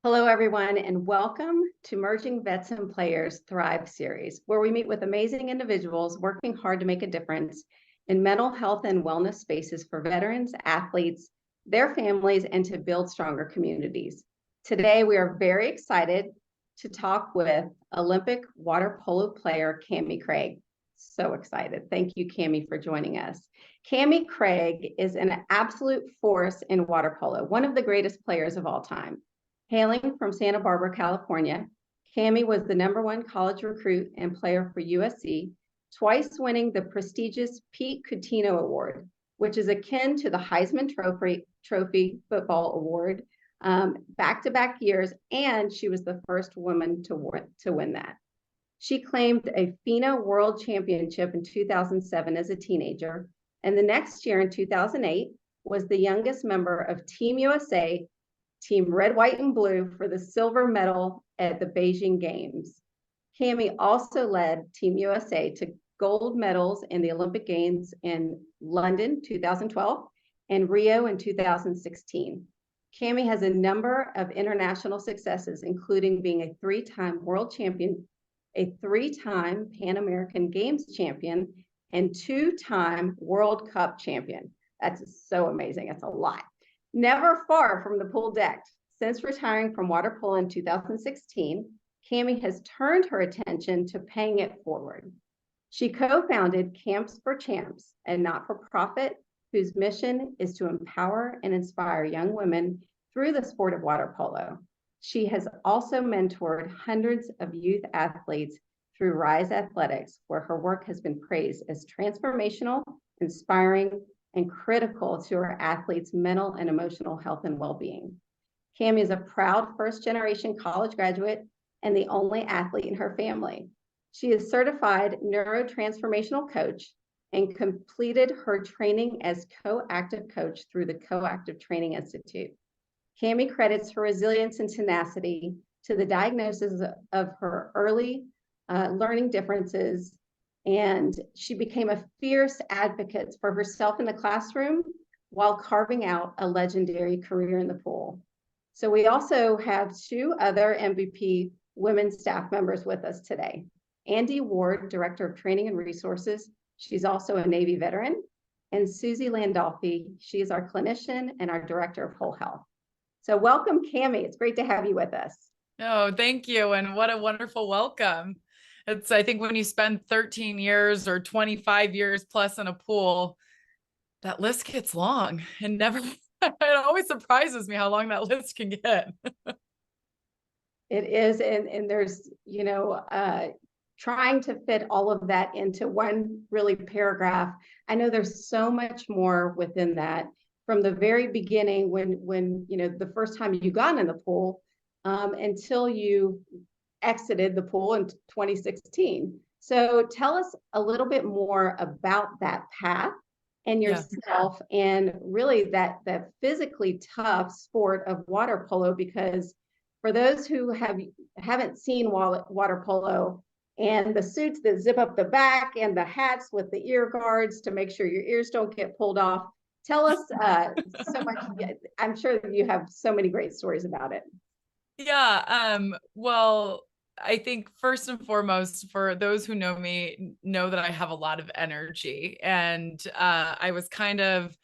Hello, everyone, and welcome to Merging Vets and Players Thrive series, where we meet with amazing individuals working hard to make a difference in mental health and wellness spaces for veterans, athletes, their families, and to build stronger communities. Today, we are very excited to talk with Olympic water polo player Cami Craig. So excited. Thank you, Cami, for joining us. Cami Craig is an absolute force in water polo, one of the greatest players of all time. Hailing from Santa Barbara, California, Cami was the #1 college recruit and player for USC, twice winning the prestigious Pete Cutino Award, which is akin to the Heisman Trophy football award, back-to-back years, and she was the first woman to win that. She claimed a FINA World Championship in 2007 as a teenager, and the next year in 2008 was the youngest member of Team USA, Team Red, White, and Blue, for the silver medal at the Beijing Games. Cami also led Team USA to gold medals in the Olympic Games in London 2012 and Rio in 2016. Cami has a number of international successes, including being a 3-time world champion, a 3-time Pan American Games champion, and 2-time World Cup champion. That's so amazing. That's a lot. Never far from the pool deck. Since retiring from water polo in 2016, Cami has turned her attention to paying it forward. She co-founded Camps for Champs, a not-for-profit whose mission is to empower and inspire young women through the sport of water polo. She has also mentored hundreds of youth athletes through Rise Athletics, where her work has been praised as transformational, inspiring, and critical to our athletes' mental and emotional health and well-being. Cami is a proud first-generation college graduate and the only athlete in her family. She is certified neurotransformational coach and completed her training as co-active coach through the Co-Active Training Institute. Cami credits her resilience and tenacity to the diagnosis of her early learning differences, and she became a fierce advocate for herself in the classroom while carving out a legendary career in the pool. So we also have 2 other MVP women staff members with us today. Andy Ward, Director of Training and Resources. She's also a Navy veteran. And Susie Landolfi, she is our clinician and our Director of Whole Health. So welcome, Cami. It's great to have you with us. Oh, thank you. And what a wonderful welcome. I think when you spend 13 years or 25 years plus in a pool, that list gets long and it always surprises me how long that list can get. It is, and there's, trying to fit all of that into one really paragraph. I know there's so much more within that from the very beginning when the first time you got in the pool until you exited the pool in 2016. So tell us a little bit more about that path and yourself, and really that physically tough sport of water polo, because for those who haven't seen water polo and the suits that zip up the back and the hats with the ear guards to make sure your ears don't get pulled off, tell us so much. I'm sure that you have so many great stories about it. Yeah. Well, I think first and foremost, for those who know me, know that I have a lot of energy, and I was kind of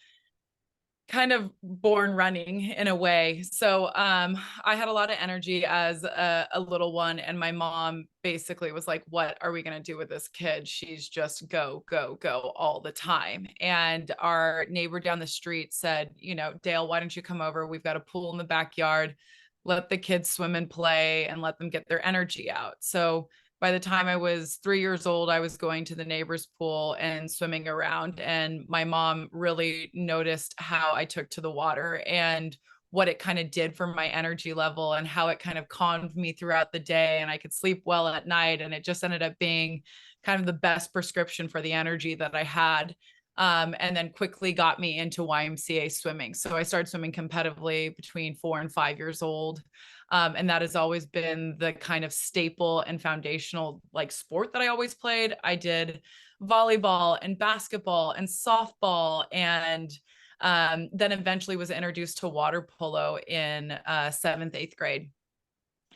born running in a way. So I had a lot of energy as a little one, and my mom basically was like, what are we going to do with this kid? She's just go, go, go all the time. And our neighbor down the street said, Dale, why don't you come over? We've got a pool in the backyard. Let the kids swim and play and let them get their energy out. So by the time I was 3 years old, I was going to the neighbor's pool and swimming around. And my mom really noticed how I took to the water and what it kind of did for my energy level and how it kind of calmed me throughout the day, and I could sleep well at night. And it just ended up being kind of the best prescription for the energy that I had. And then quickly got me into YMCA swimming. So I started swimming competitively between 4 and 5 years old. And that has always been the kind of staple and foundational sport that I always played. I did volleyball and basketball and softball, and then eventually was introduced to water polo in 7th, 8th grade.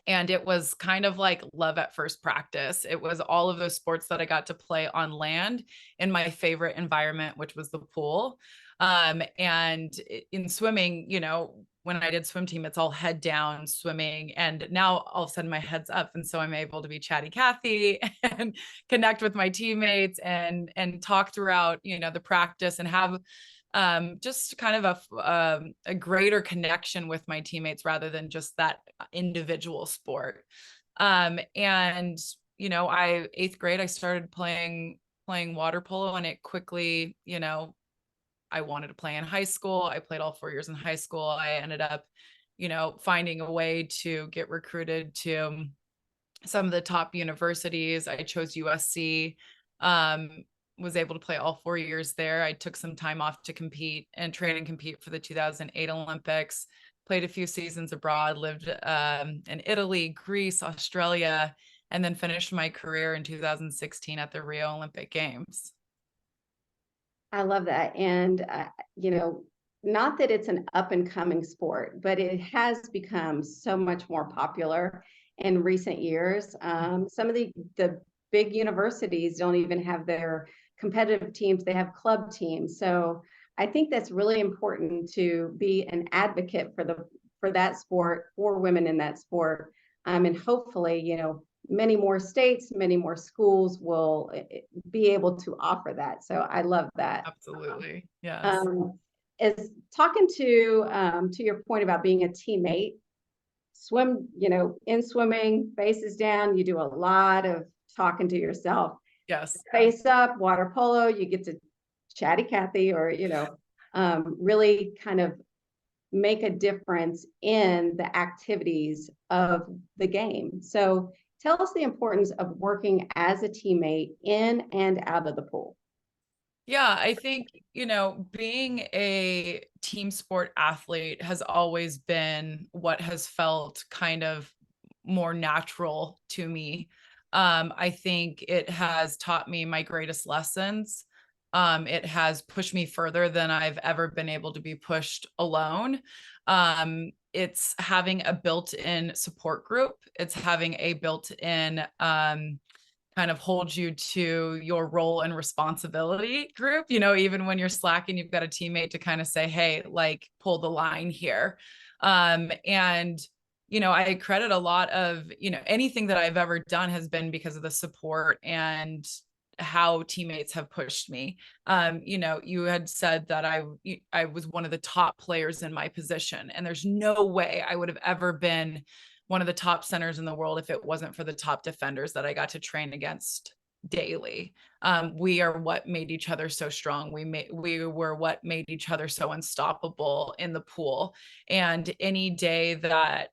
And it was kind of like love at first practice. It was all of those sports that I got to play on land in my favorite environment, which was the pool. And in swimming, you know, when I did swim team, it's all head down swimming. And now all of a sudden my head's up. And so I'm able to be chatty Cathy and connect with my teammates and talk throughout, you know, the practice and have just kind of a greater connection with my teammates rather than just that individual sport. And, you know, eighth grade, I started playing water polo, and it quickly, you know, I wanted to play in high school. I played all 4 years in high school. I ended up, you know, finding a way to get recruited to some of the top universities. I chose USC, was able to play all 4 years there. I took some time off to compete and train and compete for the 2008 Olympics, played a few seasons abroad, lived in Italy, Greece, Australia, and then finished my career in 2016 at the Rio Olympic Games. I love that. And, you know, not that it's an up and coming sport, but it has become so much more popular in recent years. Some of the big universities don't even have their competitive teams, they have club teams. So I think that's really important to be an advocate for that sport, for women in that sport. And hopefully, you know, many more states, many more schools will be able to offer that. So I love that. Absolutely. Yes. Is talking to your point about being a teammate, swim, you know, in swimming, faces down, you do a lot of talking to yourself. Yes. Face up, water polo, you get to chatty Cathy, or, you know, really kind of make a difference in the activities of the game. So tell us the importance of working as a teammate in and out of the pool. Yeah, I think, you know, being a team sport athlete has always been what has felt kind of more natural to me. I think it has taught me my greatest lessons. It has pushed me further than I've ever been able to be pushed alone. It's having a built-in support group. It's having a built-in kind of hold you to your role and responsibility group. You know, even when you're slacking, you've got a teammate to kind of say, hey, like, pull the line here. And, you know, I credit a lot of, you know, anything that I've ever done has been because of the support and how teammates have pushed me. You know, you had said that I was one of the top players in my position, and there's no way I would have ever been one of the top centers in the world if it wasn't for the top defenders that I got to train against daily. We are what made each other so strong. We were what made each other so unstoppable in the pool. And any day that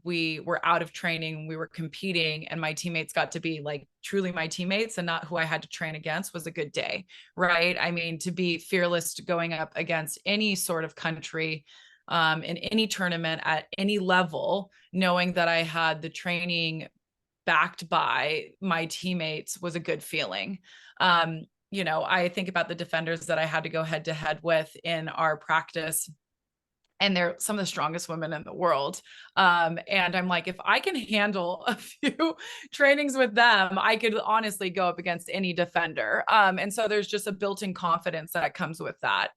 we were out of training, we were competing, and my teammates got to be like truly my teammates and not who I had to train against, was a good day, right? I mean, to be fearless going up against any sort of country, in any tournament at any level, knowing that I had the training backed by my teammates, was a good feeling. You know, I think about the defenders that I had to go head to head with in our practice, and they're some of the strongest women in the world. And I'm like, if I can handle a few trainings with them, I could honestly go up against any defender. And so there's just a built-in confidence that comes with that.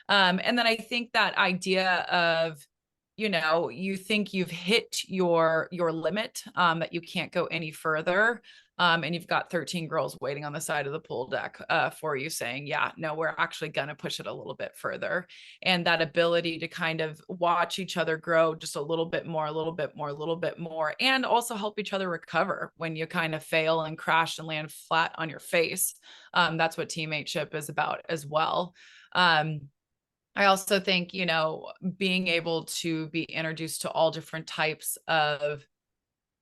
And then I think that idea of, you know, you think you've hit your limit, that you can't go any further. And you've got 13 girls waiting on the side of the pool deck for you saying, yeah, no, we're actually going to push it a little bit further. And that ability to kind of watch each other grow just a little bit more, a little bit more, a little bit more, and also help each other recover when you kind of fail and crash and land flat on your face. That's what teammateship is about as well. I also think, you know, being able to be introduced to all different types of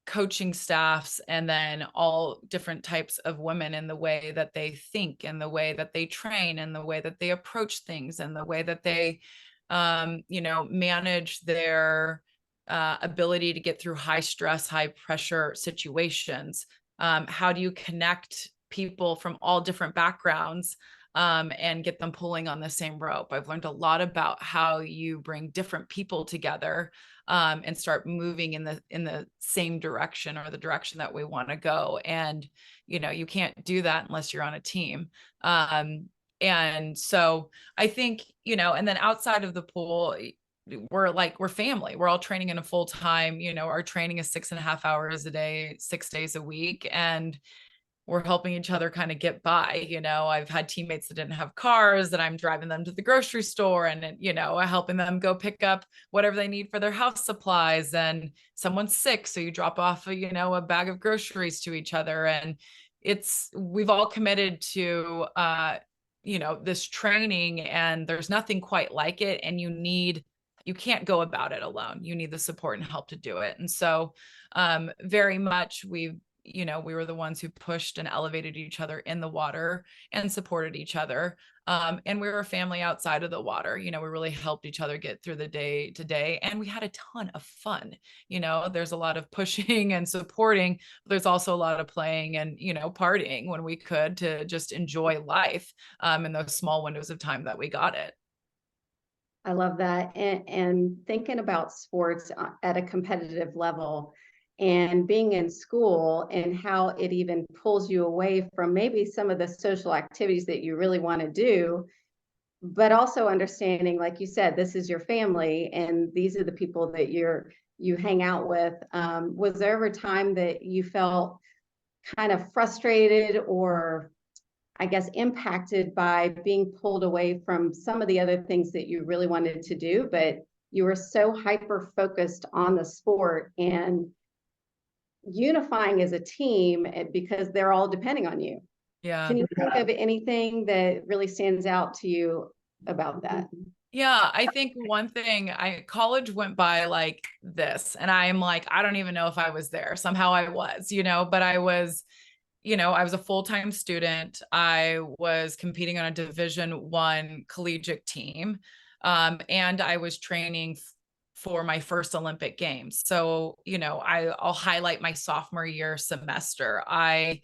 coaching staffs, and then all different types of women in the way that they think, and the way that they train, and the way that they approach things, and the way that they, you know, manage their ability to get through high stress, high pressure situations. How do you connect people from all different backgrounds and get them pulling on the same rope. I've learned a lot about how you bring different people together and start moving in the same direction, or the direction that we want to go. And, you can't do that unless you're on a team. And so I think, and then outside of the pool, we're family. We're all training in a full time, our training is 6.5 hours a day, 6 days a week. And we're helping each other kind of get by. I've had teammates that didn't have cars, that I'm driving them to the grocery store and, helping them go pick up whatever they need for their house supplies. And someone's sick, so you drop off a bag of groceries to each other. And we've all committed to, this training, and there's nothing quite like it. And you can't go about it alone. You need the support and help to do it. And so very much we were the ones who pushed and elevated each other in the water and supported each other. And we were a family outside of the water. We really helped each other get through the day to day. And we had a ton of fun. There's a lot of pushing and supporting. But there's also a lot of playing and, partying when we could, to just enjoy life in those small windows of time that we got it. I love that. And thinking about sports at a competitive level, and being in school, and how it even pulls you away from maybe some of the social activities that you really want to do, but also understanding, like you said, this is your family and these are the people that you hang out with. Was there ever time that you felt kind of frustrated, or I guess impacted by being pulled away from some of the other things that you really wanted to do, but you were so hyper focused on the sport and unifying as a team, because they're all depending on you? Yeah. Can you think of anything that really stands out to you about that? Yeah, I think one thing, college went by like this, and I'm like, I don't even know if I was there. Somehow I was, but I was a full-time student. I was competing on a Division I collegiate team. And I was training for my first Olympic Games. So, I'll highlight my sophomore year semester. I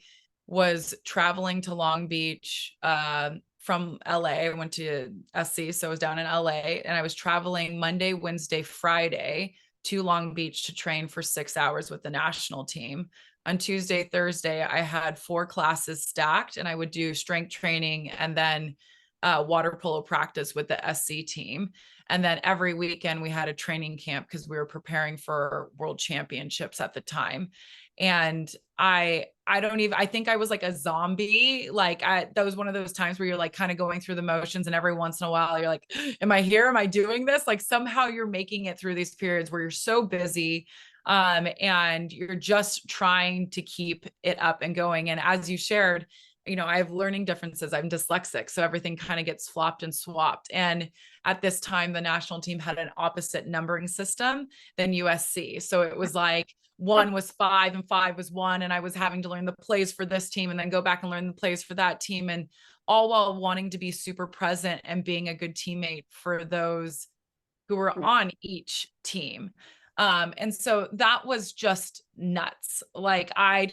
was traveling to Long Beach from LA. I went to SC, so I was down in LA, and I was traveling Monday, Wednesday, Friday to Long Beach to train for 6 hours with the national team. On Tuesday, Thursday, I had 4 classes stacked, and I would do strength training and then water polo practice with the SC team. And then every weekend we had a training camp because we were preparing for world championships at the time. And I think I was like a zombie. That was one of those times where you're like kind of going through the motions, and every once in a while you're like, am I here? Am I doing this? Like somehow you're making it through these periods where you're so busy. And you're just trying to keep it up and going. And as you shared, I have learning differences. I'm dyslexic, so everything kind of gets flopped and swapped. And at this time, the national team had an opposite numbering system than USC. So it was like 1 was 5 and 5 was 1. And I was having to learn the plays for this team and then go back and learn the plays for that team. And all while wanting to be super present and being a good teammate for those who were on each team. And so that was just nuts. Like, I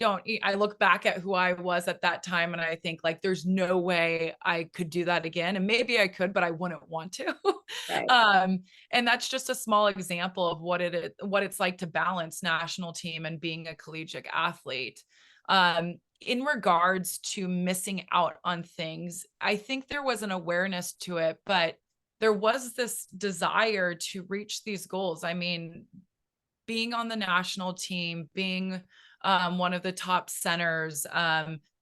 look back at who I was at that time, and I think like, there's no way I could do that again. And maybe I could, but I wouldn't want to. Right. And that's just a small example of what it's like to balance national team and being a collegiate athlete. In regards to missing out on things, I think there was an awareness to it, but there was this desire to reach these goals. I mean, being on the national team, being one of the top centers,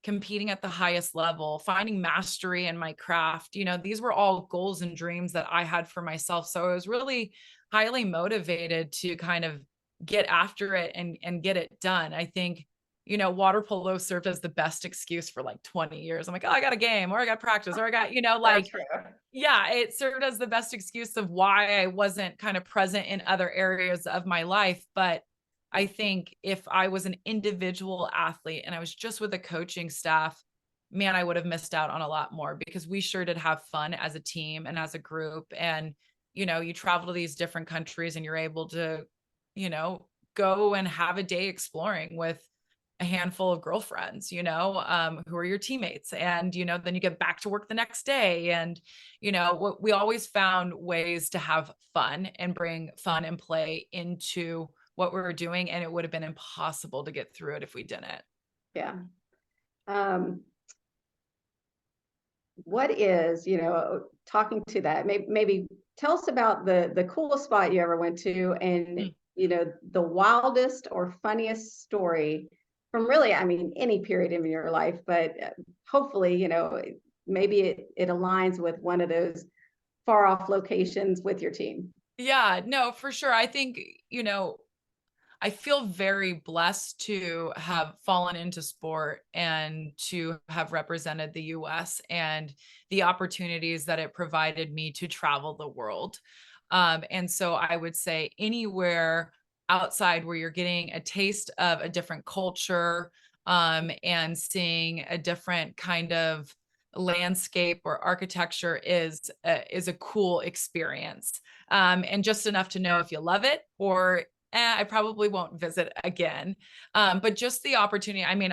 competing at the highest level, finding mastery in my craft, these were all goals and dreams that I had for myself. So I was really highly motivated to kind of get after it and get it done. I think, water polo served as the best excuse for like 20 years. I'm like, oh, I got a game, or I got practice, or I got, yeah, it served as the best excuse of why I wasn't kind of present in other areas of my life. But I think if I was an individual athlete and I was just with a coaching staff, man, I would have missed out on a lot more, because we sure did have fun as a team and as a group. And, you travel to these different countries and you're able to, go and have a day exploring with a handful of girlfriends, who are your teammates. And, then you get back to work the next day. And, we always found ways to have fun and bring fun and play into what we were doing. And it would have been impossible to get through it if we didn't. Yeah. What is, talking to that, maybe tell us about the coolest spot you ever went to, and, the wildest or funniest story from really, I mean, any period in your life, but hopefully, maybe it aligns with one of those far off locations with your team. Yeah, no, for sure. I think, I feel very blessed to have fallen into sport and to have represented the US and the opportunities that it provided me to travel the world. And so I would say anywhere outside where you're getting a taste of a different culture, and seeing a different kind of landscape or architecture is a cool experience. And just enough to know if you love it or I probably won't visit again. But just the opportunity. I mean,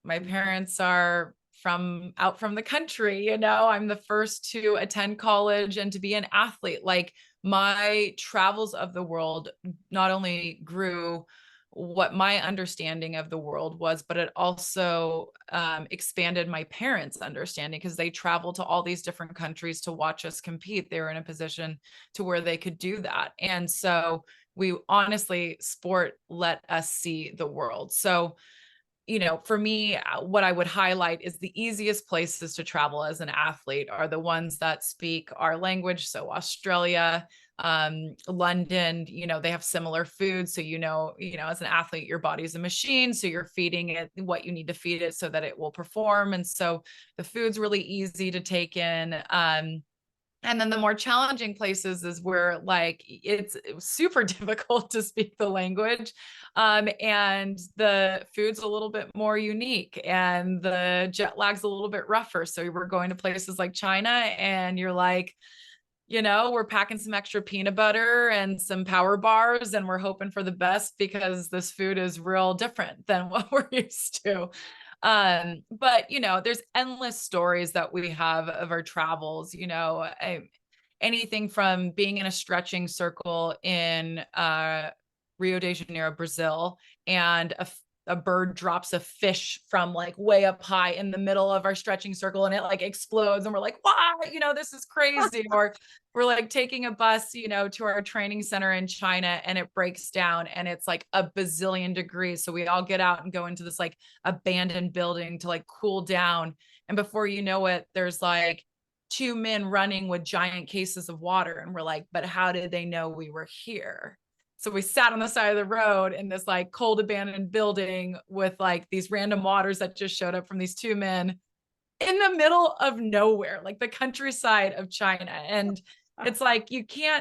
my parents are out from the country, I'm the first to attend college and to be an athlete. Like, my travels of the world not only grew what my understanding of the world was, but it also expanded my parents' understanding, because they traveled to all these different countries to watch us compete. They were in a position to where they could do that. And so we honestly, sport let us see the world. So, for me, what I would highlight is the easiest places to travel as an athlete are the ones that speak our language. So Australia, London, they have similar foods. So, as an athlete, your body's a machine. So you're feeding it what you need to feed it so that it will perform. And so the food's really easy to take in. And then the more challenging places is where, like, it's super difficult to speak the language. And the food's a little bit more unique and the jet lag's a little bit rougher. So we're going to places like China and you're like, we're packing some extra peanut butter and some power bars and we're hoping for the best because this food is real different than what we're used to. But there's endless stories that we have of our travels, anything from being in a stretching circle in Rio de Janeiro, Brazil, and a bird drops a fish from like way up high in the middle of our stretching circle and it like explodes and we're like, wow, this is crazy. Or we're like taking a bus, to our training center in China and it breaks down and it's like a bazillion degrees. So we all get out and go into this like abandoned building to like cool down. And before you know it, there's like two men running with giant cases of water. And we're like, but how did they know we were here? So we sat on the side of the road in this like cold abandoned building with like these random waters that just showed up from these two men in the middle of nowhere, like the countryside of China. And it's like, the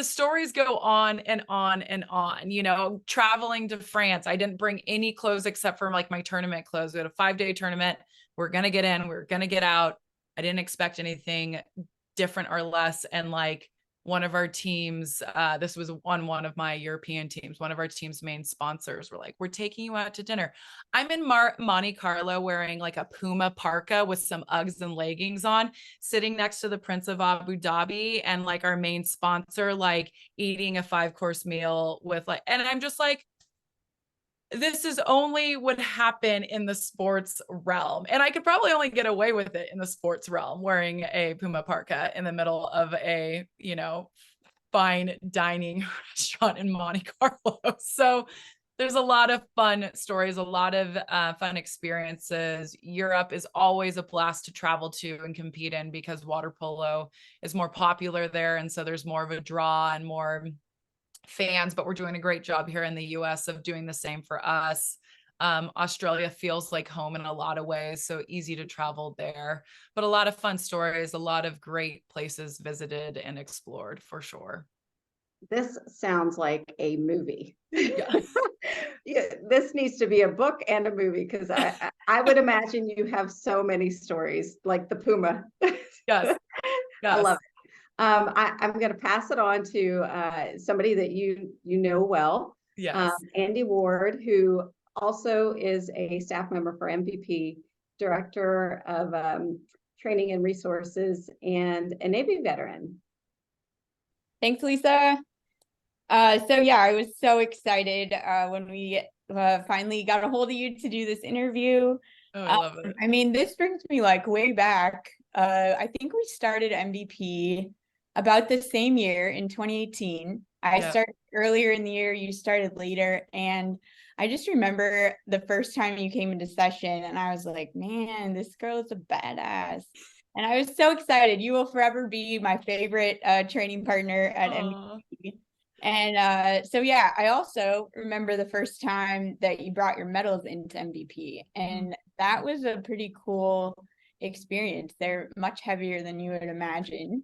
stories go on and on and on, traveling to France. I didn't bring any clothes except for like my tournament clothes. We had a 5-day tournament. We're going to get in, we're going to get out. I didn't expect anything different or less. And like, one of our teams, this was on one of my European teams, one of our team's main sponsors were like, we're taking you out to dinner. I'm in Monte Carlo wearing like a Puma parka with some Uggs and leggings on, sitting next to the Prince of Abu Dhabi and like our main sponsor, like eating a 5-course meal with like, and I'm just like, this is only what happen in the sports realm. And I could probably only get away with it in the sports realm, wearing a Puma parka in the middle of a, fine dining restaurant in Monte Carlo. So there's a lot of fun stories, a lot of fun experiences. Europe is always a blast to travel to and compete in because water polo is more popular there. And so there's more of a draw and more fans, but we're doing a great job here in the US of doing the same for us. Australia feels like home in a lot of ways, so easy to travel there, but a lot of fun stories, a lot of great places visited and explored for sure. This sounds like a movie. Yeah. Yeah, this needs to be a book and a movie because I would imagine you have so many stories like the Puma. Yes. I love Yes. it. I'm going to pass it on to somebody that you know well. Yes. Andy Ward, who also is a staff member for MVP, Director of Training and Resources, and a Navy veteran. Thanks, Lisa. So yeah, I was so excited when we finally got a hold of you to do this interview. Oh, I love it. I mean, this brings me like way back. I think we started MVP about the same year in 2018. I started earlier in the year, you started later. And I just remember the first time you came into session and I was like, man, this girl is a badass. And I was so excited. You will forever be my favorite training partner at MVP. And so, yeah, I also remember the first time that you brought your medals into MVP. And that was a pretty cool experience. They're much heavier than you would imagine.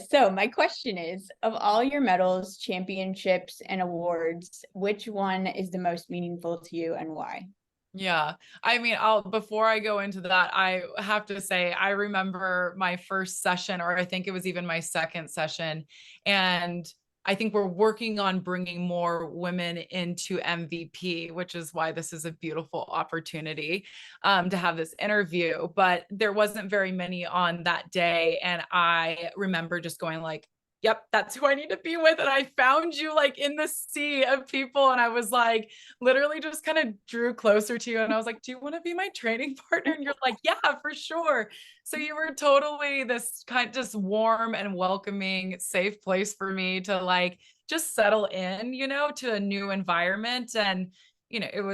So my question is, of all your medals, championships, and awards, which one is the most meaningful to you and why? Yeah. I mean, before I go into that, I have to say, I remember my first session, or I think it was even my second session. And I think we're working on bringing more women into MVP, which is why this is a beautiful opportunity to have this interview. But there wasn't very many on that day. And I remember just going like, yep, that's who I need to be with. And I found you like in the sea of people. And I was like, literally just kind of drew closer to you. And I was like, do you want to be my training partner? And you're like, yeah, for sure. So you were totally this kind of just warm and welcoming, safe place for me to like just settle in, to a new environment. And it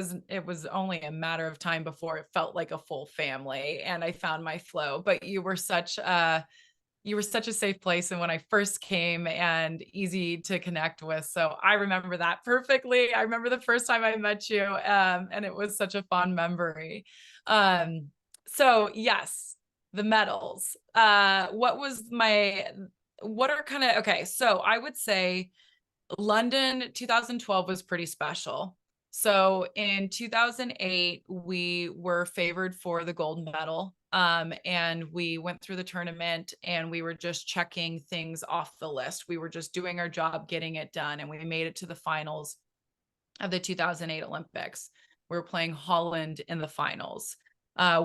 was only a matter of time before it felt like a full family and I found my flow. But you were such a safe place. And when I first came and easy to connect with. So I remember that perfectly. I remember the first time I met you and it was such a fond memory. So yes, the medals. What are kind of, okay. So I would say London 2012 was pretty special. So in 2008, we were favored for the gold medal. And we went through the tournament and we were just checking things off the list. We were just doing our job, getting it done. And we made it to the finals of the 2008 Olympics. We were playing Holland in the finals.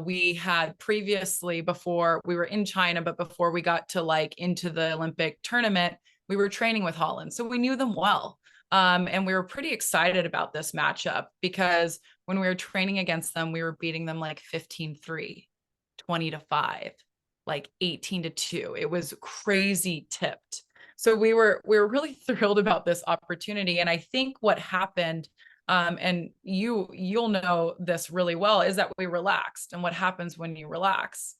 We had previously, before we were in China, but before we got to like into the Olympic tournament, we were training with Holland. So we knew them well. And we were pretty excited about this matchup because when we were training against them, we were beating them like 15-3, 20-5, like 18-2. It was crazy tipped. So we were really thrilled about this opportunity. And I think what happened, and you'll know this really well, is that we relaxed. And what happens when you relax?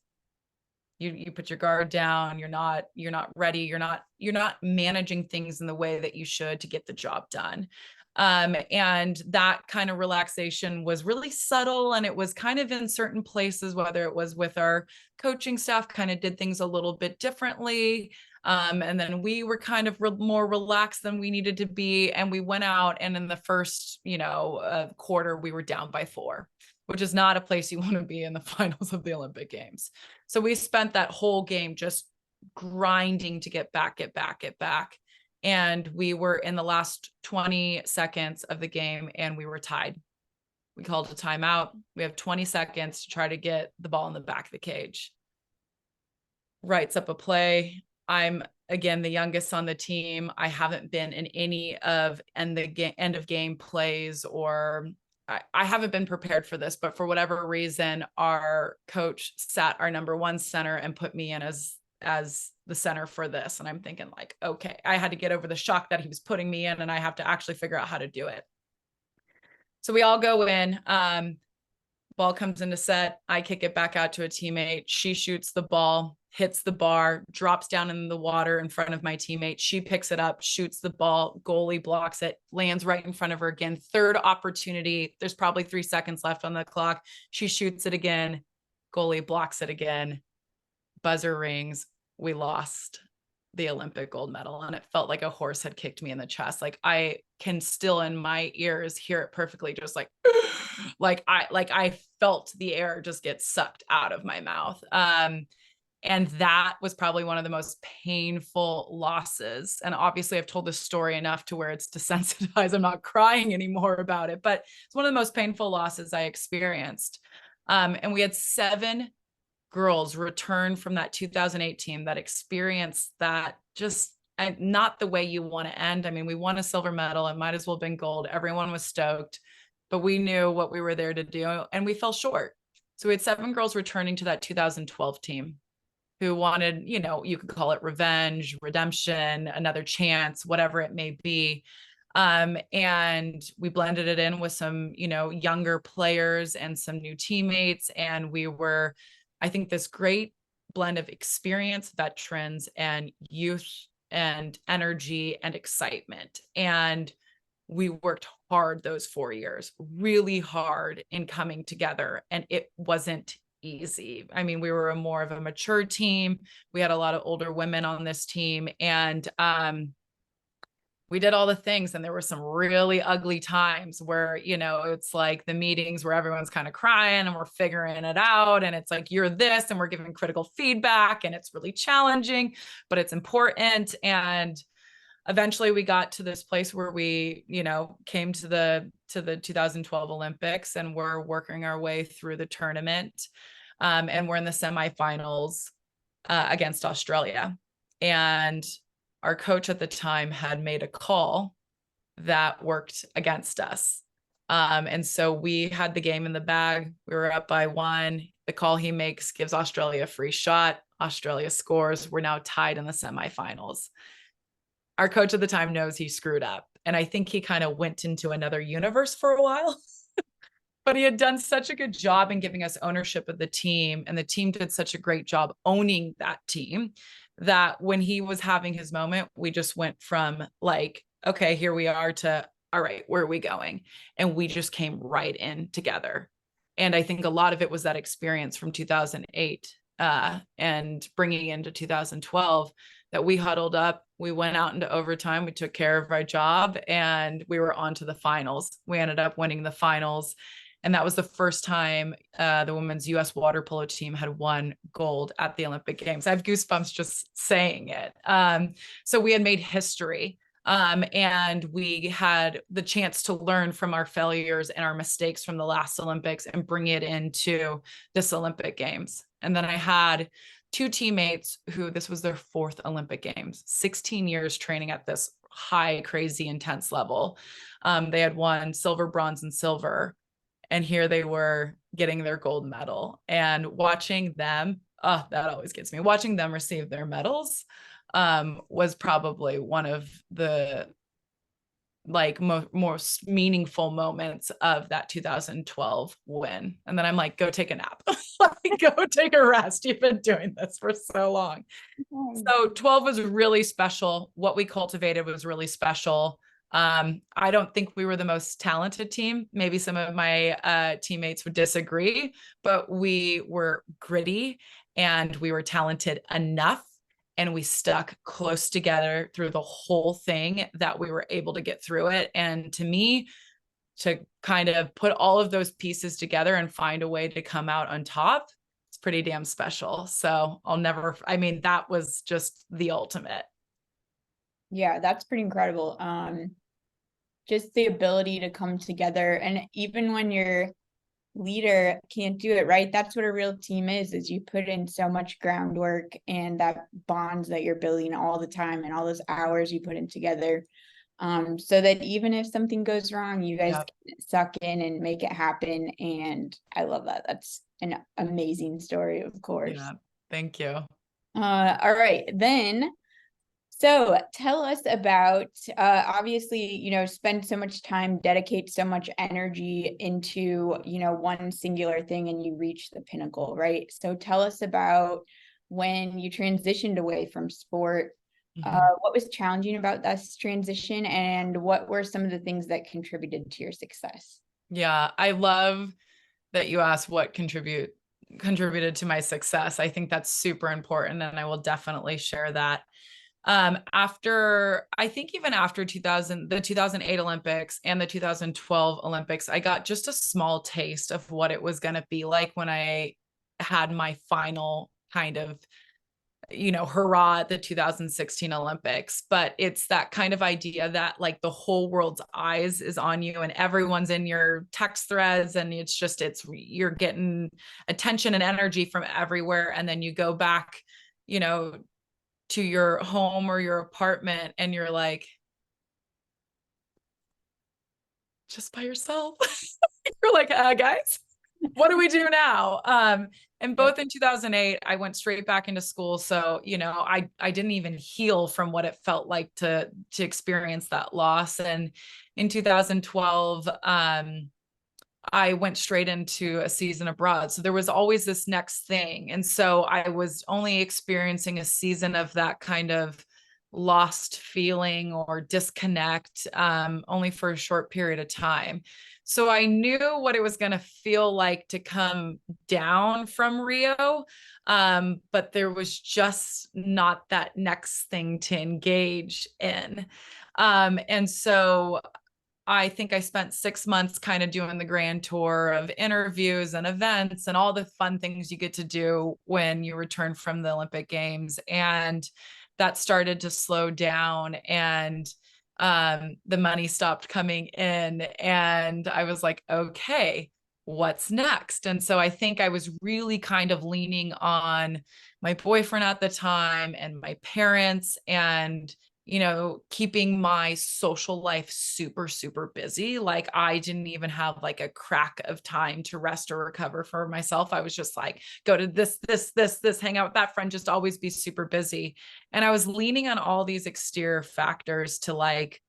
You put your guard down, you're not ready, you're not managing things in the way that you should to get the job done. And that kind of relaxation was really subtle, and it was kind of in certain places, whether it was with our coaching staff, kind of did things a little bit differently. And then we were kind of more relaxed than we needed to be. And we went out, and in the first, quarter, we were down by 4, which is not a place you want to be in the finals of the Olympic Games. So we spent that whole game just grinding to get back. And we were in the last 20 seconds of the game and we were tied. We called a timeout. We have 20 seconds to try to get the ball in the back of the cage. Writes up a play. I'm, again, the youngest on the team. I haven't been in any of end of game plays, or I haven't been prepared for this, but for whatever reason, our coach sat our number 1 center and put me in as the center for this. And I'm thinking like, okay, I had to get over the shock that he was putting me in and I have to actually figure out how to do it. So we all go in, ball comes into set. I kick it back out to a teammate. She shoots the ball, hits the bar, drops down in the water in front of my teammate. She picks it up, shoots the ball, goalie blocks it, lands right in front of her again. Third opportunity. There's probably 3 seconds left on the clock. She shoots it again. Goalie blocks it again. Buzzer rings. We lost the Olympic gold medal. And it felt like a horse had kicked me in the chest. Like I can still in my ears hear it perfectly. Just like, I felt the air just get sucked out of my mouth. And that was probably one of the most painful losses. And obviously I've told this story enough to where it's desensitized. I'm not crying anymore about it, but it's one of the most painful losses I experienced. And we had 7 girls return from that 2008 team that experienced that, just not the way you want to end. I mean, we won a silver medal. It might as well have been gold. Everyone was stoked, but we knew what we were there to do, and we fell short. So we had 7 girls returning to that 2012 team who wanted, you know, you could call it revenge, redemption, another chance, whatever it may be. And we blended it in with some, you know, younger players and some new teammates. And we were, I think, this great blend of experience, veterans, and youth, and energy and excitement. And we worked hard those 4 years, really hard in coming together. And it wasn't easy. I mean, we were more of a mature team. We had a lot of older women on this team, and we did all the things. And there were some really ugly times where, you know, it's like the meetings where everyone's kind of crying and we're figuring it out. And it's like, you're this, and we're giving critical feedback, and it's really challenging, but it's important. And eventually we got to this place where we, you know, came to the 2012 Olympics, and we're working our way through the tournament. And we're in the semifinals against Australia. And our coach at the time had made a call that worked against us. And so we had the game in the bag. We were up by 1. The call he makes gives Australia a free shot. Australia scores. We're now tied in the semifinals. Our coach at the time knows he screwed up. And I think he kind of went into another universe for a while. But he had done such a good job in giving us ownership of the team, and the team did such a great job owning that team, that when he was having his moment, we just went from like, okay, here we are, to, all right, where are we going? And we just came right in together. And I think a lot of it was that experience from 2008 and bringing into 2012, that we huddled up, we went out into overtime, we took care of our job, and we were on to the finals. We ended up winning the finals. And that was the first time the women's U.S. water polo team had won gold at the Olympic Games. I have goosebumps just saying it. So we had made history, and we had the chance to learn from our failures and our mistakes from the last Olympics and bring it into this Olympic Games. And then I had 2 teammates who, this was their 4th Olympic Games, 16 years training at this high, crazy, intense level. They had won silver, bronze, and silver. And here they were getting their gold medal, and watching them, oh, that always gets me. Watching them receive their medals was probably one of the like most meaningful moments of that 2012 win. And then I'm like, go take a nap. Like, go take a rest. You've been doing this for so long. So 12 was really special. What we cultivated was really special. I don't think we were the most talented team. Maybe some of my teammates would disagree, but we were gritty, and we were talented enough, and we stuck close together through the whole thing, that we were able to get through it. And to me, to kind of put all of those pieces together and find a way to come out on top, it's pretty damn special. So I mean, that was just the ultimate. Yeah, that's pretty incredible. Just the ability to come together, and even when your leader can't do it, right? That's what a real team is you put in so much groundwork, and that bonds that you're building all the time, and all those hours you put in together. So that even if something goes wrong, you guys can suck in and make it happen. And I love that. That's an amazing story, of course. Yeah, thank you. All right, then. So tell us about, obviously, you know, spend so much time, dedicate so much energy into, you know, one singular thing, and you reach the pinnacle, right? So tell us about when you transitioned away from sport. What was challenging about this transition, and what were some of the things that contributed to your success? Yeah, I love that you asked what contributed to my success. I think that's super important, and I will definitely share that. I think even after the 2008 Olympics and the 2012 Olympics, I got just a small taste of what it was going to be like when I had my final kind of hurrah at the 2016 Olympics. But it's that kind of idea that like the whole world's eyes is on you and everyone's in your text threads, and you're getting attention and energy from everywhere. And then you go back, to your home or your apartment and you're like, just by yourself. You're like, guys, what do we do now? And both in 2008, I went straight back into school. So, I didn't even heal from what it felt like to experience that loss. And in 2012, I went straight into a season abroad. So there was always this next thing. And so I was only experiencing a season of that kind of lost feeling or disconnect, only for a short period of time. So I knew what it was going to feel like to come down from Rio. But there was just not that next thing to engage in. And so I think I spent 6 months kind of doing the grand tour of interviews and events and all the fun things you get to do when you return from the Olympic Games. And that started to slow down, and the money stopped coming in. And I was like, okay, what's next? And so I think I was really kind of leaning on my boyfriend at the time and my parents, and keeping my social life super, super busy. Like I didn't even have like a crack of time to rest or recover for myself. I was just like, go to this, hang out with that friend, just always be super busy. And I was leaning on all these exterior factors to like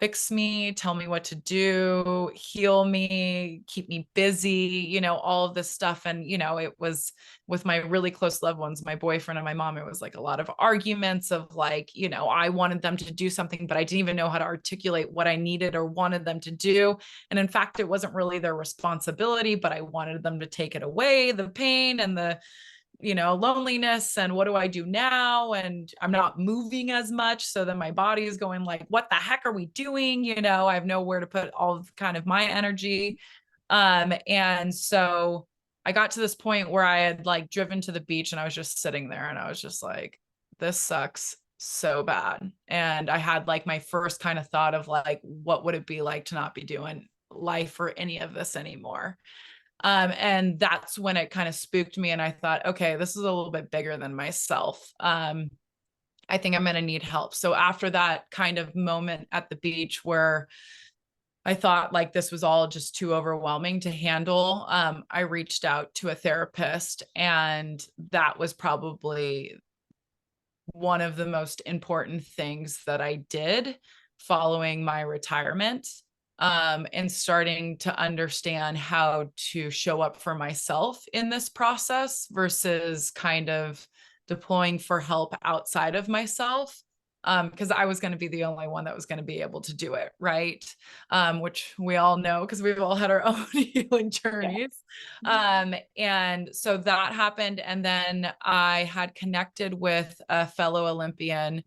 fix me, tell me what to do, heal me, keep me busy, all of this stuff. And, it was with my really close loved ones, my boyfriend and my mom, it was like a lot of arguments of like, I wanted them to do something, but I didn't even know how to articulate what I needed or wanted them to do. And in fact, it wasn't really their responsibility, but I wanted them to take it away, the pain and the loneliness, and what do I do now? And I'm not moving as much. So then my body is going like, what the heck are we doing? I have nowhere to put all of kind of my energy. And so I got to this point where I had like driven to the beach and I was just sitting there and I was just like, this sucks so bad. And I had like my first kind of thought of like, what would it be like to not be doing life or any of this anymore? And that's when it kind of spooked me. And I thought, okay, this is a little bit bigger than myself. I think I'm going to need help. So after that kind of moment at the beach where I thought like this was all just too overwhelming to handle, I reached out to a therapist, and that was probably one of the most important things that I did following my retirement. And starting to understand how to show up for myself in this process versus kind of deploying for help outside of myself. Because I was going to be the only one that was going to be able to do it, right? Which we all know because we've all had our own healing journeys. And so that happened. And then I had connected with a fellow Olympian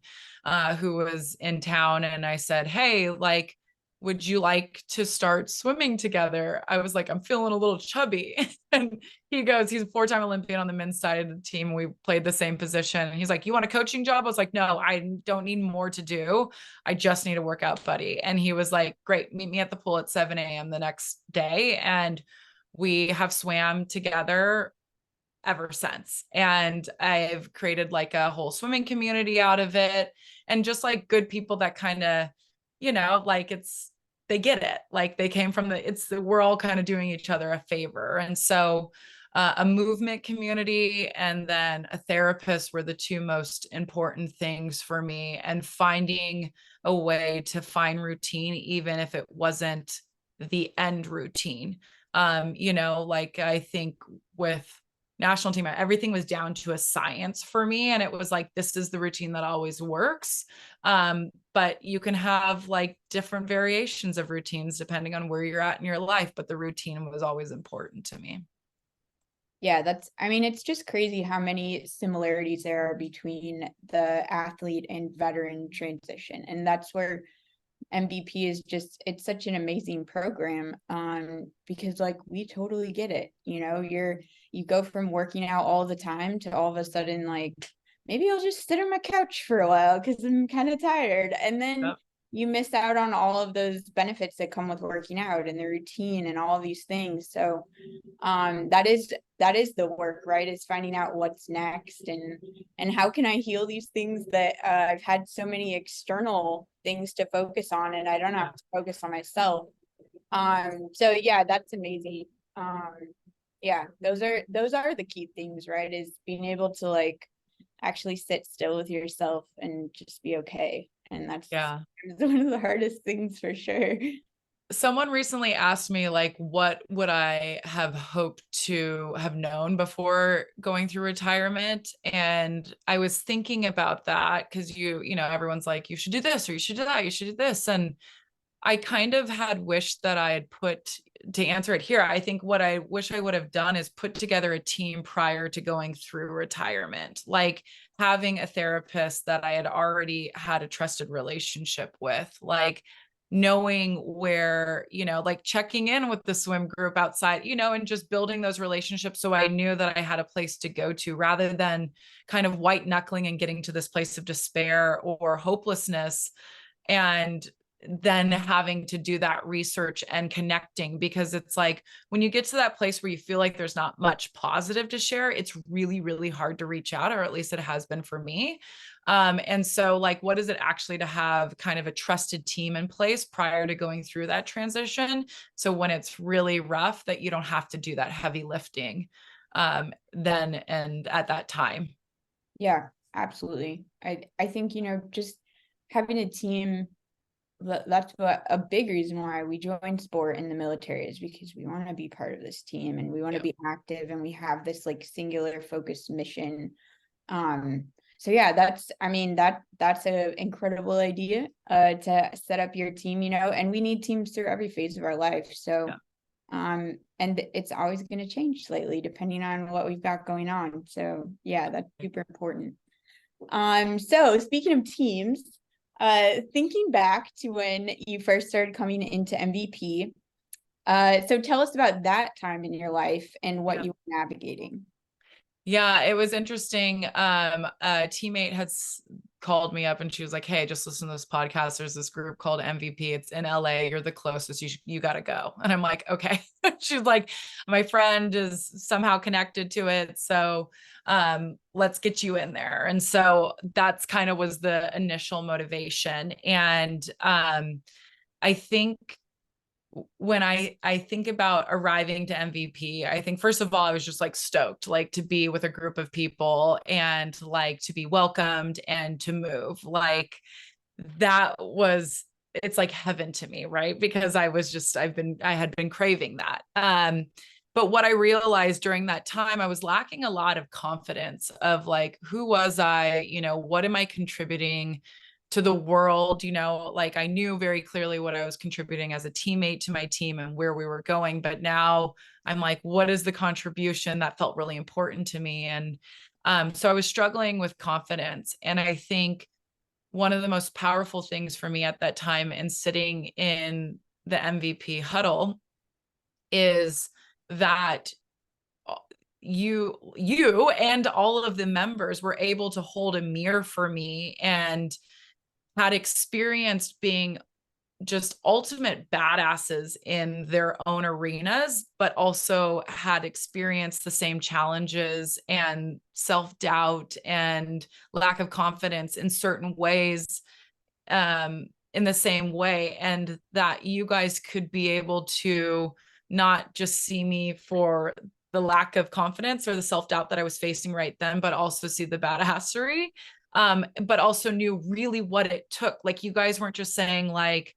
who was in town, and I said, hey, like, would you like to start swimming together? I was like, I'm feeling a little chubby. And he goes, he's a 4-time Olympian on the men's side of the team. We played the same position. And he's like, you want a coaching job? I was like, no, I don't need more to do. I just need a workout buddy. And he was like, great, meet me at the pool at 7 a.m. the next day. And we have swam together ever since. And I've created like a whole swimming community out of it. And just like good people that kind of, like they get it. Like they came from we're all kind of doing each other a favor. And so a movement community and then a therapist were the two most important things for me, and finding a way to find routine, even if it wasn't the end routine. Like I think with national team, everything was down to a science for me. And it was like, this is the routine that always works. But you can have like different variations of routines depending on where you're at in your life. But the routine was always important to me. Yeah, it's just crazy how many similarities there are between the athlete and veteran transition. And that's where MVP is just, it's such an amazing program, because like we totally get it. You know, you go from working out all the time to all of a sudden like, maybe I'll just sit on my couch for a while because I'm kind of tired. And then Yep. you miss out on all of those benefits that come with working out and the routine and all these things. So that is the work, right? Is finding out what's next and how can I heal these things that I've had so many external things to focus on, and I don't have to focus on myself. So yeah, that's amazing. Yeah, those are the key things, right? Is being able to like actually sit still with yourself and just be okay. And that's one of the hardest things for sure. Someone recently asked me, like, what would I have hoped to have known before going through retirement? And I was thinking about that because you know, everyone's like, you should do this or you should do that, you should do this. And I kind of had wished that I had to answer it here, I think what I wish I would have done is put together a team prior to going through retirement, like having a therapist that I had already had a trusted relationship with, like knowing where, you know, like checking in with the swim group outside, you know, and just building those relationships. So I knew that I had a place to go to rather than kind of white knuckling and getting to this place of despair or hopelessness. And then having to do that research and connecting, because it's like when you get to that place where you feel like there's not much positive to share, it's really, really hard to reach out, or at least it has been for me. And so like, what is it actually to have kind of a trusted team in place prior to going through that transition? So when it's really rough, that you don't have to do that heavy lifting then and at that time. Yeah, absolutely. I think, you know, just having a team, that's what a big reason why we joined sport in the military is because we want to be part of this team and we want to be active and we have this like singular focused mission. So yeah, that's an incredible idea to set up your team, you know, and we need teams through every phase of our life. So and it's always going to change slightly depending on what we've got going on. So yeah, that's super important. So speaking of teams, thinking back to when you first started coming into MVP, so tell us about that time in your life and what you were navigating. Yeah, it was interesting. A teammate had called me up and she was like, hey, just listen to this podcast. There's this group called MVP. It's in LA. You're the closest. You got to go. And I'm like, okay. She's like, my friend is somehow connected to it. So let's get you in there. And so that's kind of was the initial motivation. And I think when I think about arriving to MVP, I think first of all, I was just like stoked, like to be with a group of people and like to be welcomed and to move. Like that was, it's like heaven to me, right? Because I had been craving that. But what I realized during that time, I was lacking a lot of confidence of like, who was I? You know, what am I contributing to the world? You know, like I knew very clearly what I was contributing as a teammate to my team and where we were going. But now I'm like, what is the contribution that felt really important to me? And so I was struggling with confidence. And I think one of the most powerful things for me at that time in sitting in the MVP huddle is that you and all of the members were able to hold a mirror for me and had experienced being just ultimate badasses in their own arenas, but also had experienced the same challenges and self-doubt and lack of confidence in certain ways, in the same way. And that you guys could be able to not just see me for the lack of confidence or the self-doubt that I was facing right then, but also see the badassery, but also knew really what it took. Like you guys weren't just saying like,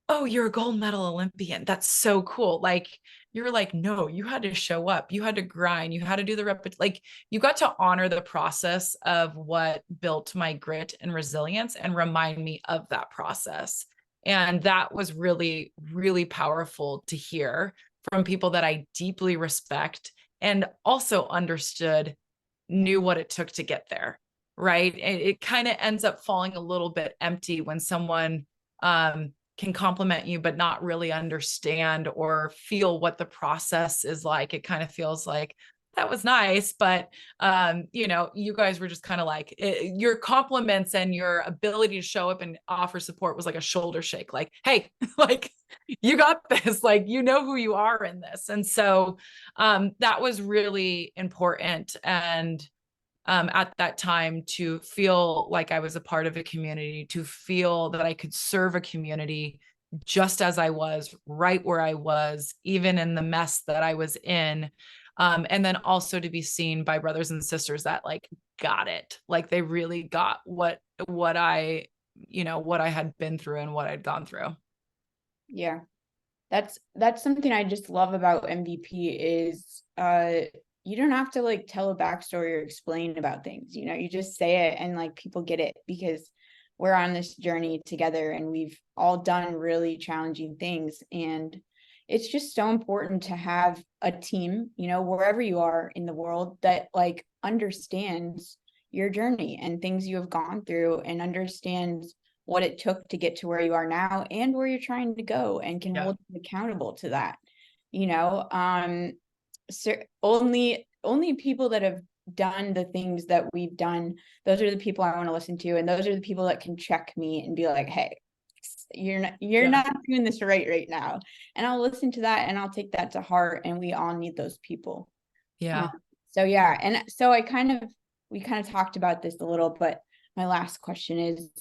oh, you're a gold medal Olympian. That's so cool. Like you're like, no, you had to show up. You had to grind. You had to do the like you got to honor the process of what built my grit and resilience and remind me of that process. And that was really, really powerful to hear from people that I deeply respect and also knew what it took to get there. Right. And it kind of ends up falling a little bit empty when someone can compliment you, but not really understand or feel what the process is like. It kind of feels like, that was nice, but you know, you guys were just kind of like, your compliments and your ability to show up and offer support was like a shoulder shake, like, hey, like, you got this, like, you know who you are in this. And so that was really important. And at that time, to feel like I was a part of a community, to feel that I could serve a community just as I was, right where I was, even in the mess that I was in. And then also to be seen by brothers and sisters that like got it, like they really got what I, you know, what I had been through and what I'd gone through. Yeah. That's something I just love about MVP is you don't have to like tell a backstory or explain about things, you know, you just say it and like people get it, because we're on this journey together and we've all done really challenging things. And it's just so important to have a team, you know, wherever you are in the world, that like understands your journey and things you have gone through and understands what it took to get to where you are now and where you're trying to go, and can hold you accountable to that. You know, so only people that have done the things that we've done, those are the people I want to listen to, and those are the people that can check me and be like, hey, you're not doing this right now, and I'll listen to that and I'll take that to heart. And we all need those people. So yeah, and so we kind of talked about this a little, but my last question is,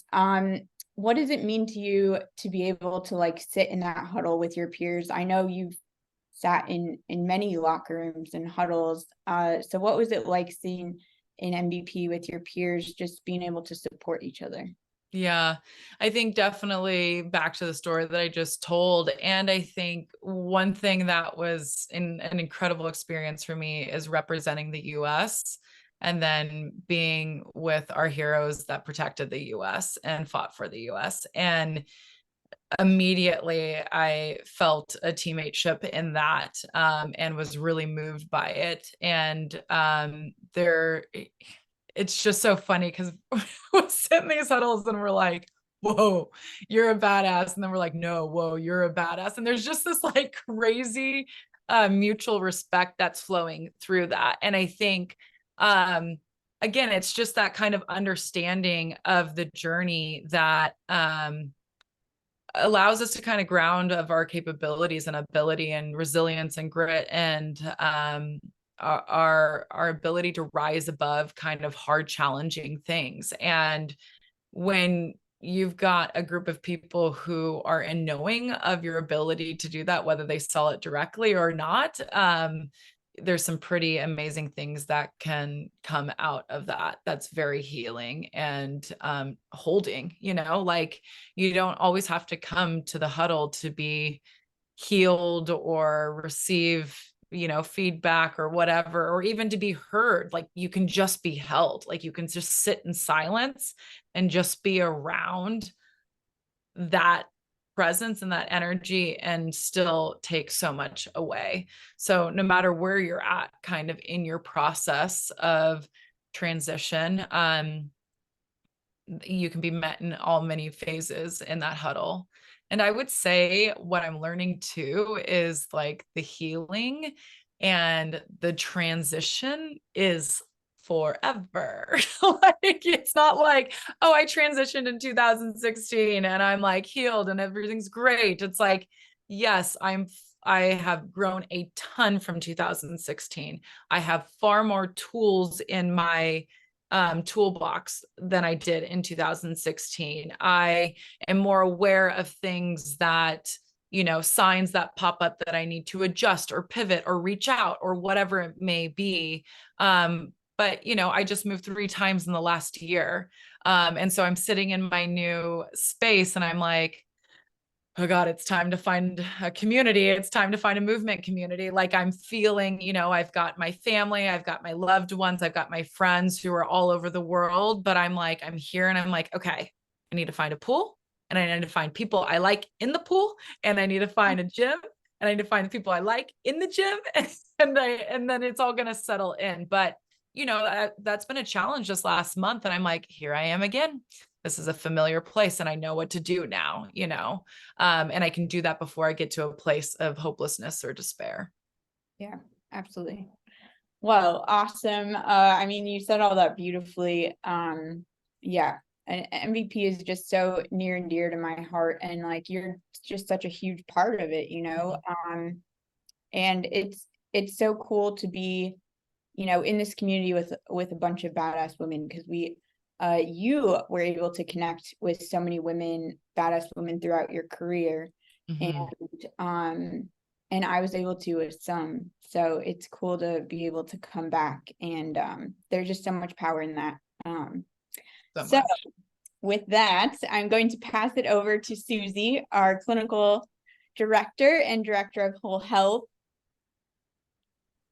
what does it mean to you to be able to like sit in that huddle with your peers? I know you've sat in many locker rooms and huddles. So what was it like seeing an MVP with your peers, just being able to support each other? Yeah, I think definitely back to the story that I just told. And I think one thing that was an incredible experience for me is representing the US and then being with our heroes that protected the US and fought for the US. And immediately I felt a teammateship in that, and was really moved by it. And it's just so funny because we'll sit in these huddles and we're like, whoa, you're a badass. And then we're like, no, whoa, you're a badass. And there's just this like crazy mutual respect that's flowing through that. And I think, again, it's just that kind of understanding of the journey that allows us to kind of ground of our capabilities and ability and resilience and grit and our ability to rise above kind of hard, challenging things. And when you've got a group of people who are in knowing of your ability to do that, whether they saw it directly or not, there's some pretty amazing things that can come out of that. That's very healing and holding, you know, like you don't always have to come to the huddle to be healed or receive, you know, feedback or whatever, or even to be heard. Like you can just be held, like you can just sit in silence and just be around that presence and that energy and still take so much away. So no matter where you're at kind of in your process of transition, you can be met in all many phases in that huddle. And I would say what I'm learning too is like the healing and the transition is forever. Like it's not like, oh, I transitioned in 2016 and I'm like healed and everything's great. It's like, yes, I have grown a ton from 2016. I have far more tools in my toolbox than I did in 2016. I am more aware of things that, you know, signs that pop up that I need to adjust or pivot or reach out or whatever it may be. But, you know, I just moved 3 times in the last year. And so I'm sitting in my new space and I'm like, oh God, it's time to find a community. It's time to find a movement community. Like I'm feeling, you know, I've got my family, I've got my loved ones, I've got my friends who are all over the world, but I'm like, I'm here and I'm like, okay, I need to find a pool and I need to find people I like in the pool and I need to find a gym and I need to find the people I like in the gym and then it's all going to settle in. But you know, that's been a challenge this last month. And I'm like, here I am again. this is a familiar place and I know what to do now, you know, and I can do that before I get to a place of hopelessness or despair. Yeah, absolutely. Well, awesome. I mean, you said all that beautifully. Yeah, and MVP is just so near and dear to my heart, and like you're just such a huge part of it, you know. And it's so cool to be, you know, in this community with a bunch of badass women, because you were able to connect with so many women, badass women throughout your career. And I was able to with some. So it's cool to be able to come back, and there's just so much power in that. So with that, I'm going to pass it over to Susie, our clinical director and director of whole health.